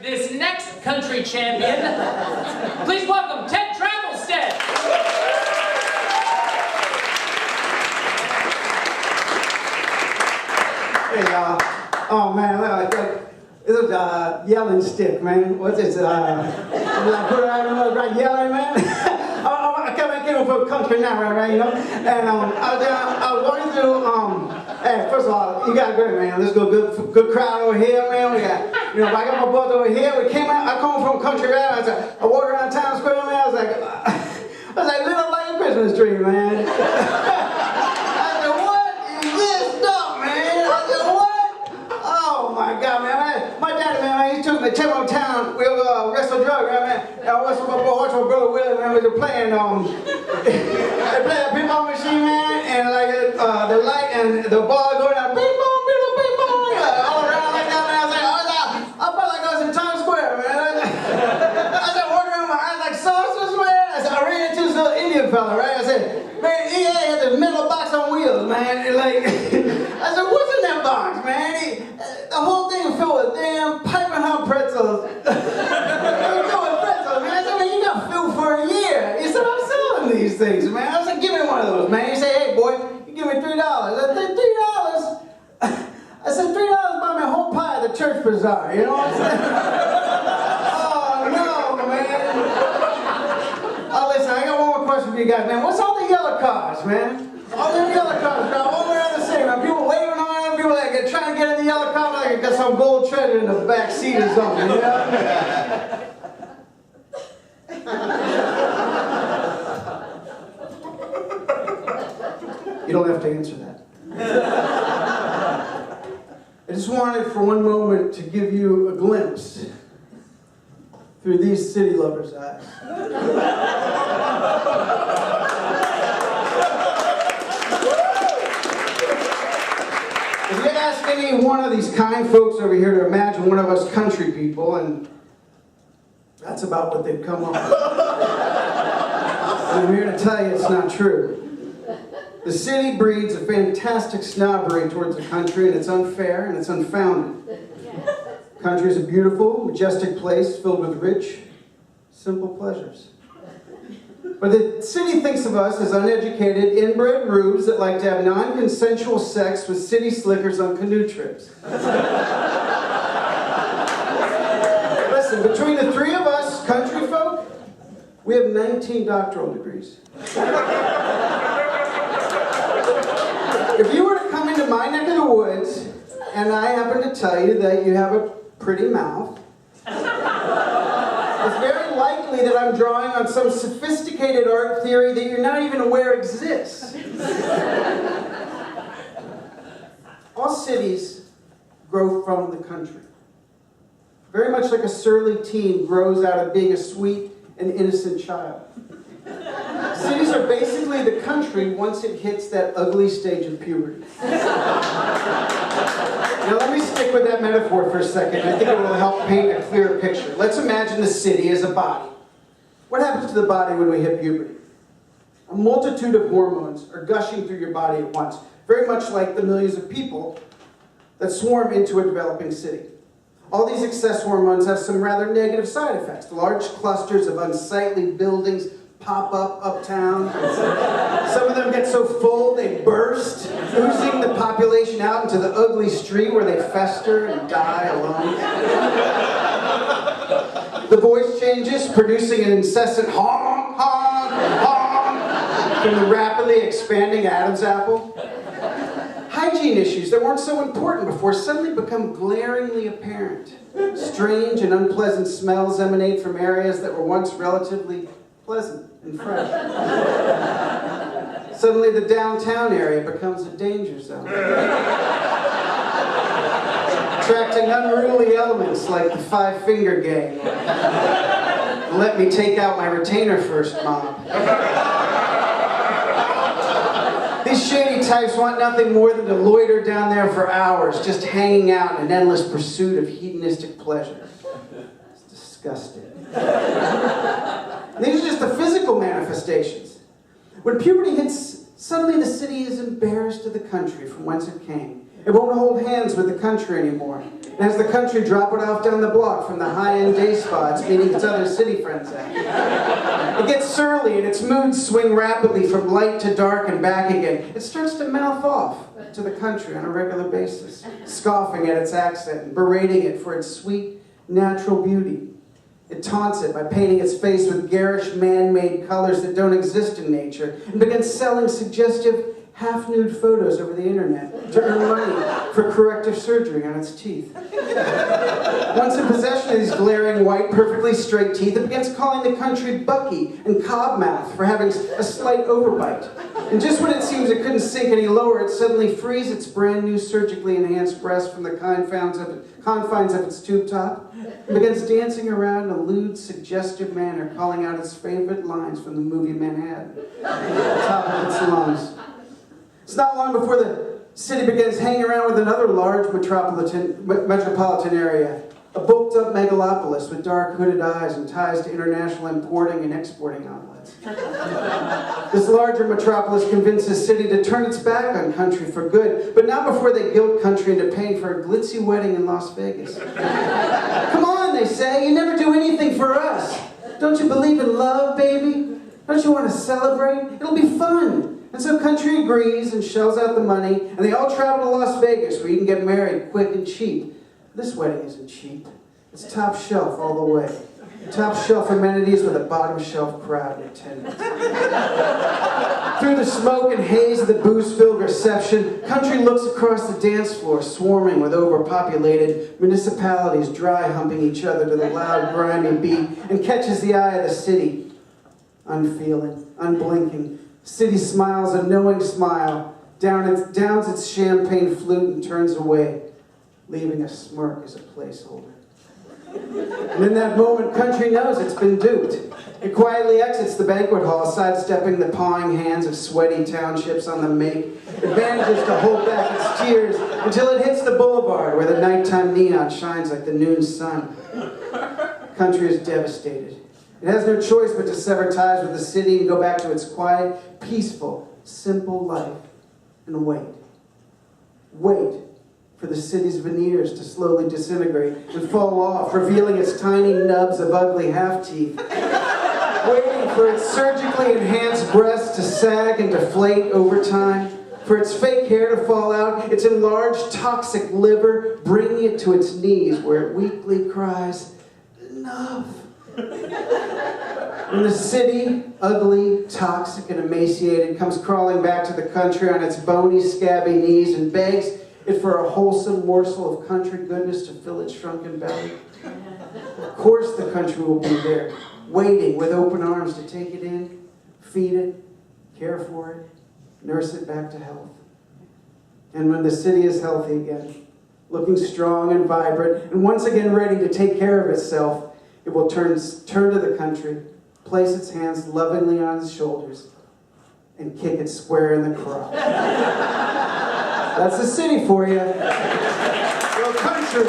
this next country champion. Please welcome Ted Travelstead. Hey, oh man, this is yelling stick, man. What's this? Like put it out right yelling, man. I came from a country now, right, you know. And I was walking through. Hey, first of all, you got good, man. Let's go, good crowd over here, man. We got, you know, I got my boys over here. We came out. I come from a country, right? I walked around Times Square, man. I was like little like a Christmas tree, man. My daddy, man, he took me to town. We wrestled drug, man. I watched my brother Willie, man. We were playing, they played a pinball machine, man, and like the light and the ball going out, ping pong, all around like that, man. I was like, I felt like I was in Times Square, man. I said, walking around with my eyes like saucers, man. I said, I ran into this little Indian fella, right? I said, man, he had this metal box on wheels, man. And like, I said, what's in that box, man? The whole thing was filled with damn piping hot pretzels. Man. I said, man, you got food for a year. He said, I'm selling these things, man. I was like, give me one of those, man. He said, hey, boy, you give me $3. I said, $3? I said, $3 buy me a whole pie at the church bazaar. You know what I'm saying? Oh, no, man. Oh, listen, I got one more question for you guys, man. What's all the yellow cars, man? All the yellow cars, all around the city, man. People waving on them, people like trying to get in the yellow car, like got some gold treasure in the back seat or something, you know? You don't have to answer that. I just wanted for one moment to give you a glimpse through these city lovers' eyes. If you ask any one of these kind folks over here to imagine one of us country people, and that's about what they'd come up with. And I'm here to tell you it's not true. The city breeds a fantastic snobbery towards the country, and it's unfair and it's unfounded. The country is a beautiful, majestic place filled with rich, simple pleasures. But the city thinks of us as uneducated, inbred rubes that like to have non-consensual sex with city slickers on canoe trips. Listen, between the three of us country folk, we have 19 doctoral degrees. If you were to come into my neck of the woods, and I happen to tell you that you have a pretty mouth, it's very likely that I'm drawing on some sophisticated art theory that you're not even aware exists. All cities grow from the country. Very much like a surly teen grows out of being a sweet and innocent child. Cities are basically the country once it hits that ugly stage of puberty. Now let me stick with that metaphor for a second. I think it will help paint a clearer picture. Let's imagine the city as a body. What happens to the body when we hit puberty? A multitude of hormones are gushing through your body at once, very much like the millions of people that swarm into a developing city. All these excess hormones have some rather negative side effects. Large clusters of unsightly buildings pop up uptown. Some of them get so full they burst, oozing the population out into the ugly street where they fester and die alone. The voice changes, producing an incessant honk, honk, honk from the rapidly expanding Adam's apple. Hygiene issues that weren't so important before suddenly become glaringly apparent. Strange and unpleasant smells emanate from areas that were once relatively pleasant and fresh. Suddenly the downtown area becomes a danger zone. Attracting unruly elements like the Five-Finger Gang. Let me take out my retainer first, mob. These shady types want nothing more than to loiter down there for hours, just hanging out in an endless pursuit of hedonistic pleasure. It's disgusting. And these are just the physical manifestations. When puberty hits, suddenly the city is embarrassed of the country from whence it came. It won't hold hands with the country anymore. And as the country drop it off down the block from the high-end day spots meeting its other city friends at. It gets surly and its moods swing rapidly from light to dark and back again. It starts to mouth off to the country on a regular basis, scoffing at its accent and berating it for its sweet, natural beauty. It taunts it by painting its face with garish, man-made colors that don't exist in nature and begins selling suggestive, half-nude photos over the internet to earn money for corrective surgery on its teeth. Once in possession of these glaring, white, perfectly straight teeth, it begins calling the country Bucky and Cobmouth for having a slight overbite. And just when it seems it couldn't sink any lower, it suddenly frees its brand new surgically enhanced breast from the confines of its tube top and begins dancing around in a lewd, suggestive manner, calling out its favorite lines from the movie Manhattan at the top of its lungs. It's not long before the city begins hanging around with another large metropolitan area, a bulked-up megalopolis with dark hooded eyes and ties to international importing and exporting outlets. This larger metropolis convinces the city to turn its back on country for good, but not before they guilt country into paying for a glitzy wedding in Las Vegas. Come on, they say, you never do anything for us. Don't you believe in love, baby? Don't you want to celebrate? It'll be fun. And so country agrees and shells out the money, and they all travel to Las Vegas where you can get married quick and cheap. This wedding isn't cheap. It's top shelf all the way. Top shelf amenities with a bottom shelf crowd in attendance. Through the smoke and haze of the booze-filled reception, country looks across the dance floor swarming with overpopulated municipalities dry humping each other to the loud, grimy beat and catches the eye of the city. Unfeeling, unblinking, city smiles a knowing smile, downs its champagne flute and turns away, leaving a smirk as a placeholder. And in that moment, country knows it's been duped. It quietly exits the banquet hall, sidestepping the pawing hands of sweaty townships on the make. It manages to hold back its tears until it hits the boulevard where the nighttime neon shines like the noon sun. Country is devastated. It has no choice but to sever ties with the city and go back to its quiet, peaceful, simple life and wait. Wait for the city's veneers to slowly disintegrate and fall off, revealing its tiny nubs of ugly half-teeth. Waiting for its surgically enhanced breasts to sag and deflate over time, for its fake hair to fall out, its enlarged toxic liver bringing it to its knees where it weakly cries, enough. When the city, ugly, toxic, and emaciated, comes crawling back to the country on its bony, scabby knees and begs it for a wholesome morsel of country goodness to fill its shrunken belly, of course the country will be there, waiting with open arms to take it in, feed it, care for it, nurse it back to health. And when the city is healthy again, looking strong and vibrant, and once again ready to take care of itself, it will turn to the country, place its hands lovingly on its shoulders, and kick it square in the crotch. That's the city for you. Go country.